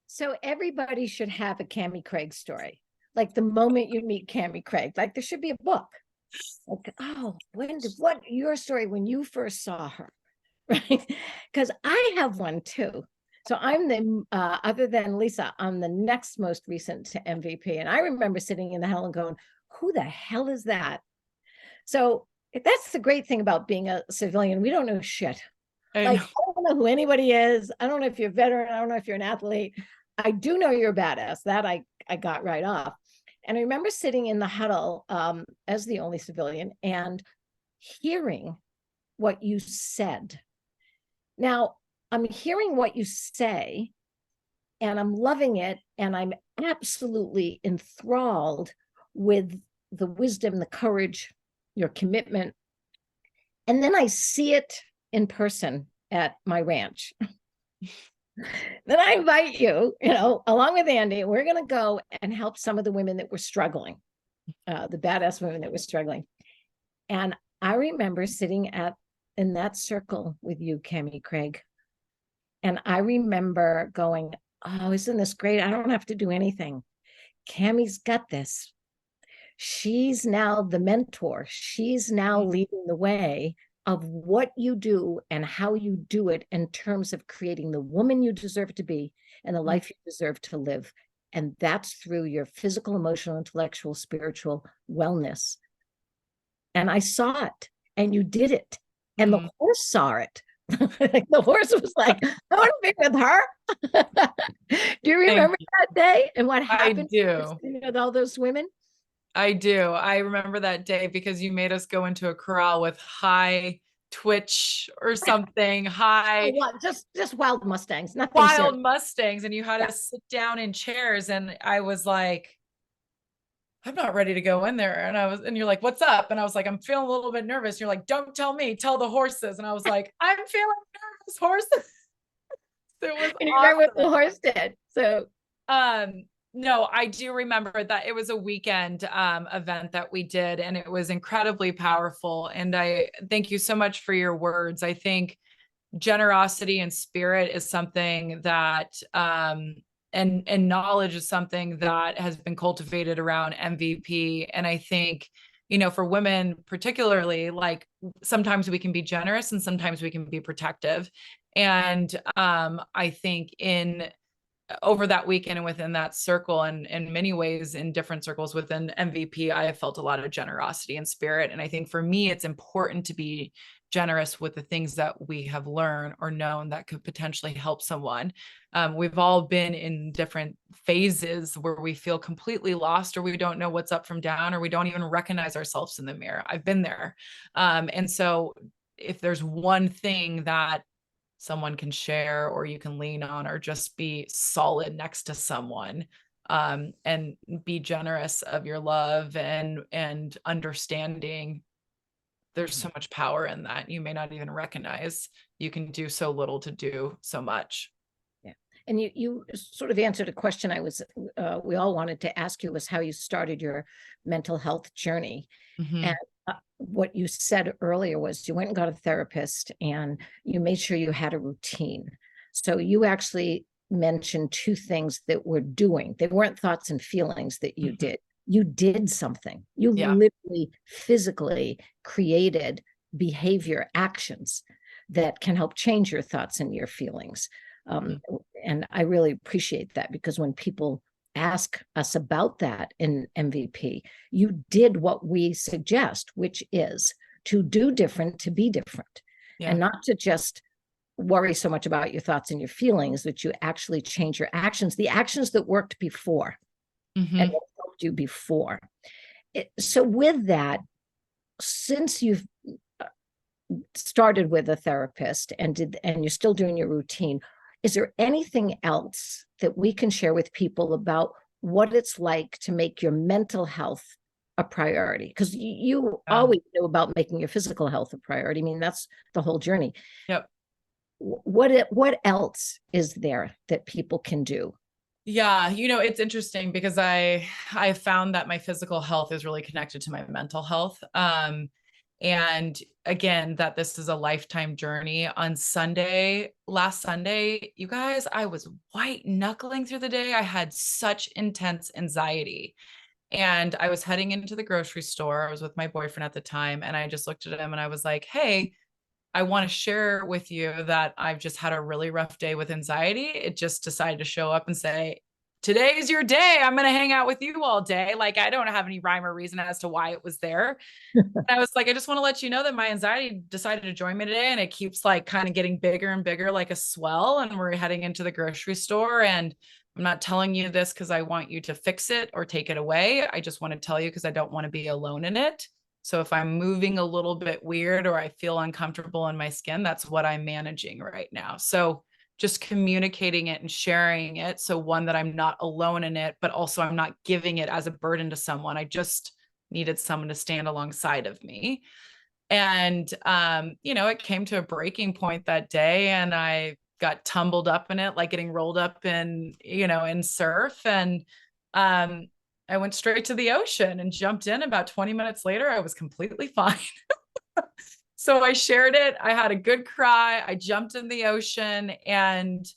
So everybody should have a Cammie Craig story. Like the moment you meet Cammie Craig, like there should be a book. Like, oh, what your story when you first saw her, right? Because I have one too. So I'm the other than Lisa, I'm the next most recent to MVP, and I remember sitting in the hell and going, "Who the hell is that?" So that's the great thing about being a civilian. We don't know shit. Like, I don't know who anybody is. I don't know if you're a veteran. I don't know if you're an athlete. I do know you're a badass. That I got right off. And I remember sitting in the huddle as the only civilian and hearing what you said. Now, I'm hearing what you say, and I'm loving it, and I'm absolutely enthralled with the wisdom, the courage, your commitment. And then I see it in person at my ranch. Then I invite you, you know, along with Andy, we're going to go and help some of the women that were struggling, the badass women that were struggling. And I remember sitting in that circle with you, Cammie Craig. And I remember going, oh, isn't this great? I don't have to do anything. Cammie's got this. She's now the mentor. She's now leading the way of what you do and how you do it in terms of creating the woman you deserve to be and the life you deserve to live. And that's through your physical, emotional, intellectual, spiritual wellness. And I saw it, and you did it. And the horse saw it. The horse was like, I want to be with her. Do you remember that day and what happened? I do. With all those women? I do. I remember that day because you made us go into a corral with high twitch or something. High, just wild Mustangs, nothing wild serious. Mustangs, and you had us sit down in chairs, and I was like, I'm not ready to go in there. And you're like, what's up? And I was like, I'm feeling a little bit nervous. You're like, don't tell me, tell the horses. And I was like, I'm feeling nervous, horses. It was And you awesome. remember what the horse did. So no, I do remember that it was a weekend event that we did, and it was incredibly powerful. And I thank you so much for your words. I think generosity and spirit is something that and knowledge is something that has been cultivated around MVP. And I think, you know, for women particularly, like sometimes we can be generous and sometimes we can be protective. And I think over that weekend and within that circle, and in many ways in different circles within MVP, I have felt a lot of generosity and spirit. And I think for me, it's important to be generous with the things that we have learned or known that could potentially help someone. We've all been in different phases where we feel completely lost, or we don't know what's up from down, or we don't even recognize ourselves in the mirror. I've been there. And so if there's one thing that someone can share or you can lean on, or just be solid next to someone, and be generous of your love and understanding, there's so much power in that. You may not even recognize you can do so little to do so much. Yeah. And you sort of answered a question we all wanted to ask you, was how you started your mental health journey. And what you said earlier was you went and got a therapist and you made sure you had a routine. So you actually mentioned two things that we're doing. They weren't thoughts and feelings that you did. You did something. You literally physically created behavior actions that can help change your thoughts and your feelings. And I really appreciate that, because when people ask us about that in MVP, you did what we suggest, which is to do different, to be different, and not to just worry so much about your thoughts and your feelings, that you actually change your actions, the actions that worked before and that helped you before. So with that, since you've started with a therapist and you're still doing your routine, is there anything else that we can share with people about what it's like to make your mental health a priority? Because you always know about making your physical health a priority. I mean, that's the whole journey. Yep. What else is there that people can do? Yeah, it's interesting because I found that my physical health is really connected to my mental health. And again, that this is a lifetime journey. On last Sunday, you guys, I was white knuckling through the day. I had such intense anxiety. And I was heading into the grocery store. I was with my boyfriend at the time. And I just looked at him and I was like, hey, I want to share with you that I've just had a really rough day with anxiety. It just decided to show up and say, today's your day. I'm going to hang out with you all day. Like, I don't have any rhyme or reason as to why it was there. And I was like, I just want to let you know that my anxiety decided to join me today. And it keeps like kind of getting bigger and bigger, like a swell. And we're heading into the grocery store. And I'm not telling you this because I want you to fix it or take it away. I just want to tell you because I don't want to be alone in it. So if I'm moving a little bit weird or I feel uncomfortable in my skin, that's what I'm managing right now. So just communicating it and sharing it. So one, that I'm not alone in it, but also I'm not giving it as a burden to someone. I just needed someone to stand alongside of me. And, it came to a breaking point that day and I got tumbled up in it, like getting rolled up in surf. And, I went straight to the ocean and jumped in. About 20 minutes later, I was completely fine. So I shared it. I had a good cry. I jumped in the ocean. And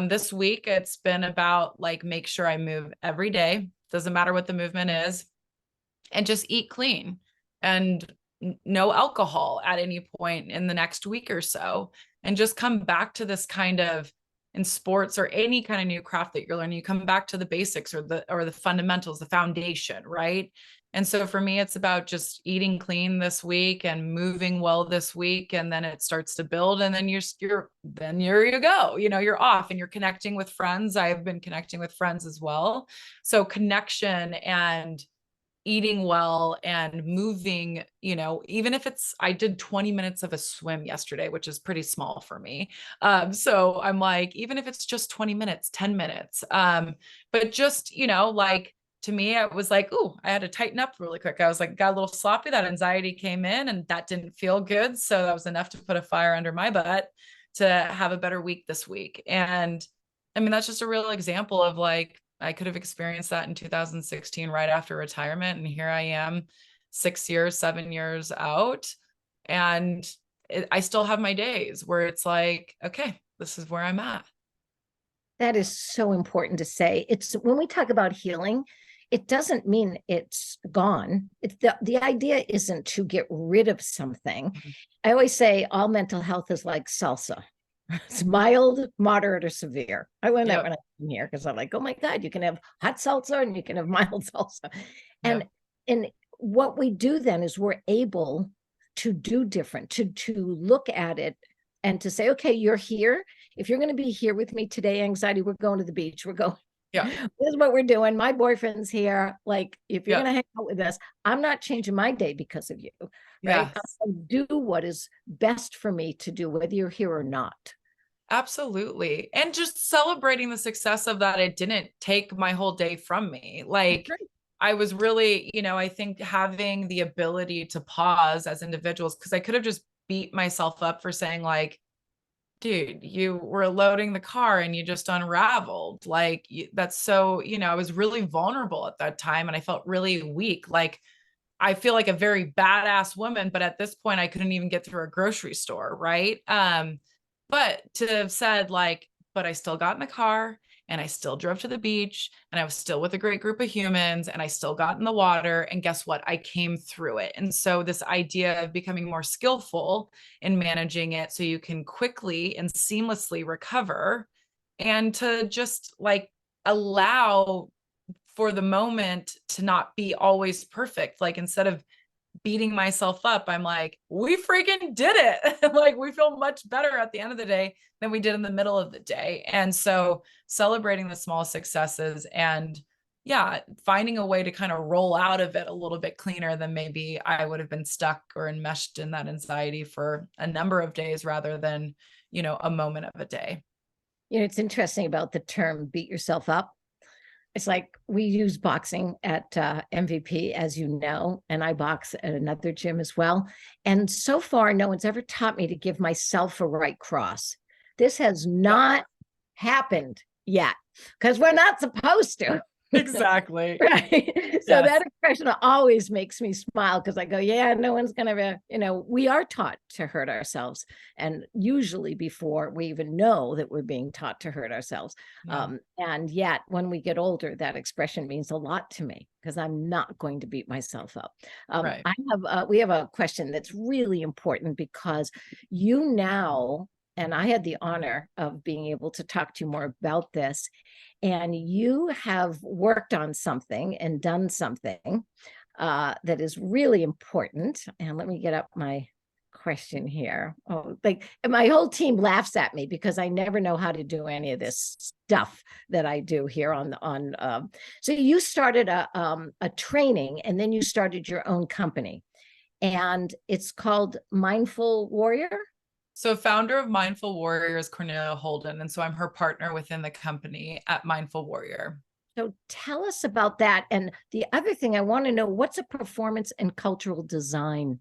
this week it's been about like, make sure I move every day. Doesn't matter what the movement is, and just eat clean and no alcohol at any point in the next week or so. And just come back to this kind of, in sports or any kind of new craft that you're learning, you come back to the basics or the fundamentals, the foundation, right? And so for me, it's about just eating clean this week and moving well this week. And then it starts to build. And then you go, you're off and you're connecting with friends. I've been connecting with friends as well. So connection and eating well and moving, even if I did 20 minutes of a swim yesterday, which is pretty small for me. So I'm like, even if it's just 20 minutes, 10 minutes, but just, to me, it was like, ooh, I had to tighten up really quick. I was like, got a little sloppy. That anxiety came in and that didn't feel good. So that was enough to put a fire under my butt to have a better week this week. And I mean, that's just a real example of like, I could have experienced that in 2016, right after retirement. And here I am 7 years out. And I still have my days where it's like, okay, this is where I'm at. That is so important to say. It's when we talk about healing, it doesn't mean it's gone. The idea isn't to get rid of something. Mm-hmm. I always say all mental health is like salsa. It's mild, moderate, or severe. I learned that when I came here because I'm like, oh my God, you can have hot salsa and you can have mild salsa. And what we do then is we're able to do different, to look at it and to say, okay, you're here. If you're going to be here with me today, anxiety, we're going to the beach. We're going. Yeah. This is what we're doing. My boyfriend's here. Like, if you're going to hang out with us, I'm not changing my day because of you. Right. Yes. I'll do what is best for me to do, whether you're here or not. Absolutely. And just celebrating the success of that. It didn't take my whole day from me. Like, I was really, I think having the ability to pause as individuals, because I could have just beat myself up for saying like, dude, you were loading the car and you just unraveled. Like, that's so, I was really vulnerable at that time and I felt really weak. Like, I feel like a very badass woman, but at this point I couldn't even get through a grocery store. Right. But to have said like, but I still got in the car and I still drove to the beach and I was still with a great group of humans and I still got in the water, and guess what? I came through it. And so this idea of becoming more skillful in managing it so you can quickly and seamlessly recover, and to just like allow for the moment to not be always perfect. Like instead of beating myself up, I'm like, we freaking did it. Like we feel much better at the end of the day than we did in the middle of the day. And so celebrating the small successes and yeah, finding a way to kind of roll out of it a little bit cleaner than maybe I would have been stuck or enmeshed in that anxiety for a number of days rather than, you know, a moment of a day. You know, it's interesting about the term beat yourself up. It's like we use boxing at MVP, as you know, and I box at another gym as well. And so far, no one's ever taught me to give myself a right cross. This has not happened yet because we're not supposed to. Exactly. Right. So Yes. that expression always makes me smile because I go, yeah, no one's going to, you know, we are taught to hurt ourselves. And usually before we even know that we're being taught to hurt ourselves. Yeah. And yet when we get older, that expression means a lot to me because I'm not going to beat myself up. Right. We have a question that's really important because you now, and I had the honor of being able to talk to you more about this. And you have worked on something and done something that is really important. And let me get up my question here. Oh, like my whole team laughs at me because I never know how to do any of this stuff that I do here so you started a training and then you started your own company and it's called Mindful Warrior. So founder of Mindful Warrior is Cornelia Holden. And so I'm her partner within the company at Mindful Warrior. So tell us about that. And the other thing I want to know, what's a performance and cultural design?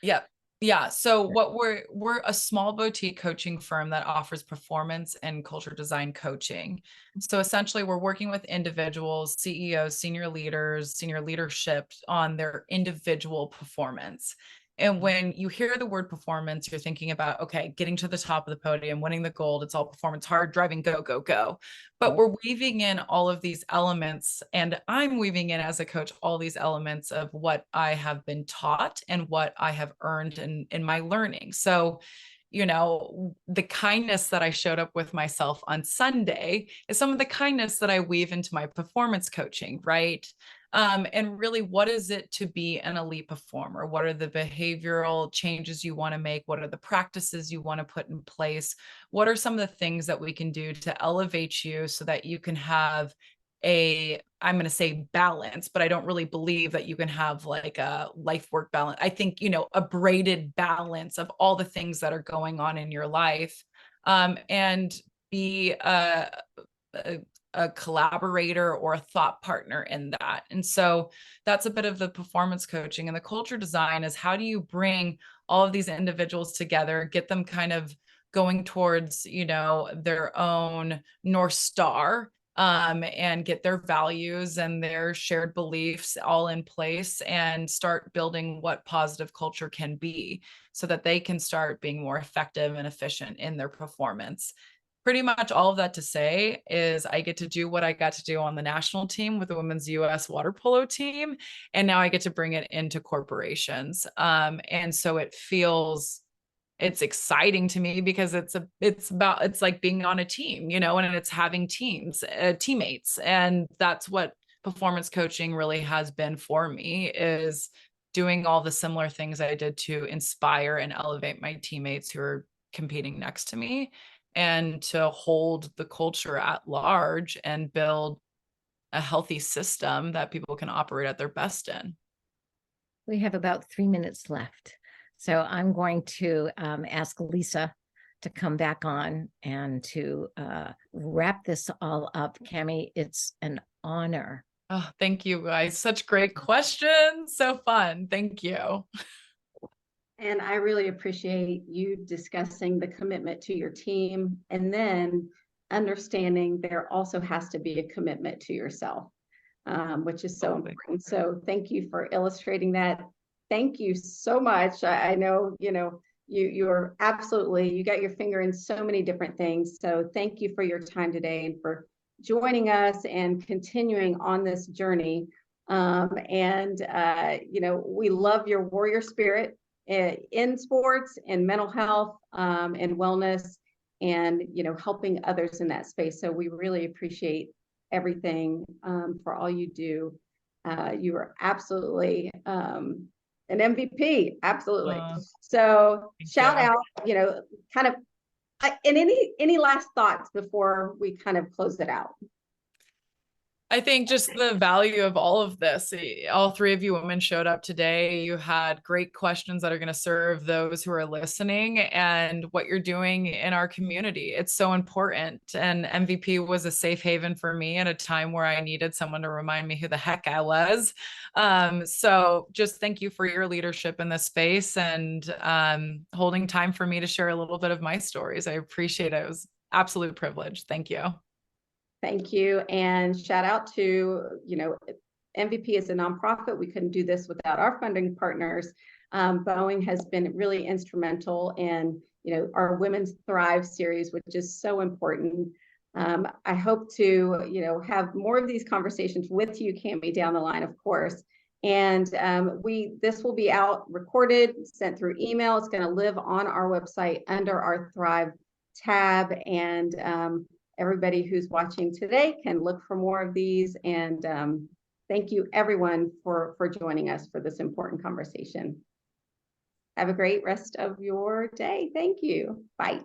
Yep. Yeah. So what we're a small boutique coaching firm that offers performance and culture design coaching. So essentially we're working with individuals, CEOs, senior leaders, senior leadership on their individual performance. And when you hear the word performance, you're thinking about, okay, getting to the top of the podium, winning the gold. It's all performance, hard driving, go, go, go. But we're weaving in all of these elements, and I'm weaving in as a coach all these elements of what I have been taught and what I have earned in my learning. So, you know, the kindness that I showed up with myself on Sunday is some of the kindness that I weave into my performance coaching, right? And really, what is it to be an elite performer? What are the behavioral changes you want to make? What are the practices you want to put in place? What are some of the things that we can do to elevate you so that you can have I'm going to say balance, but I don't really believe that you can have like a life work balance. I think, you know, a braided balance of all the things that are going on in your life, and be a collaborator or a thought partner in that. And so that's a bit of the performance coaching. And the culture design is how do you bring all of these individuals together, get them kind of going towards, you know, their own North Star, and get their values and their shared beliefs all in place and start building what positive culture can be so that they can start being more effective and efficient in their performance. Pretty much all of that to say is I get to do what I got to do on the national team with the women's US water polo team. And now I get to bring it into corporations. And so it's exciting to me because it's like being on a team, you know, and it's having teammates. And that's what performance coaching really has been for me, is doing all the similar things I did to inspire and elevate my teammates who are competing next to me, and to hold the culture at large and build a healthy system that people can operate at their best in. We have about 3 minutes left. So I'm going to ask Lisa to come back on and to wrap this all up. Cami, it's an honor. Oh, thank you guys. Such great questions. So fun. Thank you. And I really appreciate you discussing the commitment to your team and then understanding there also has to be a commitment to yourself, which is so important. So thank you for illustrating that. Thank you so much. I know, you know, you're absolutely, you got your finger in so many different things. So thank you for your time today and for joining us and continuing on this journey. You know, we love your warrior spirit in sports and mental health and wellness and, you know, helping others in that space. So we really appreciate everything, for all you do. You are absolutely an MVP, absolutely. So shout out, kind of, and any last thoughts before we kind of close it out? I think just the value of all of this. All three of you women showed up today. You had great questions that are going to serve those who are listening and what you're doing in our community. It's so important. And MVP was a safe haven for me at a time where I needed someone to remind me who the heck I was. So just thank you for your leadership in this space and holding time for me to share a little bit of my stories. I appreciate it. It was absolute privilege. Thank you. Thank you. And shout out to, MVP is a nonprofit. We couldn't do this without our funding partners. Boeing has been really instrumental in, our Women's Thrive series, which is so important. I hope to, have more of these conversations with you, Cami, down the line, of course. And this will be out, recorded, sent through email. It's going to live on our website under our Thrive tab. And everybody who's watching today can look for more of these. And thank you, everyone, for joining us for this important conversation. Have a great rest of your day. Thank you. Bye.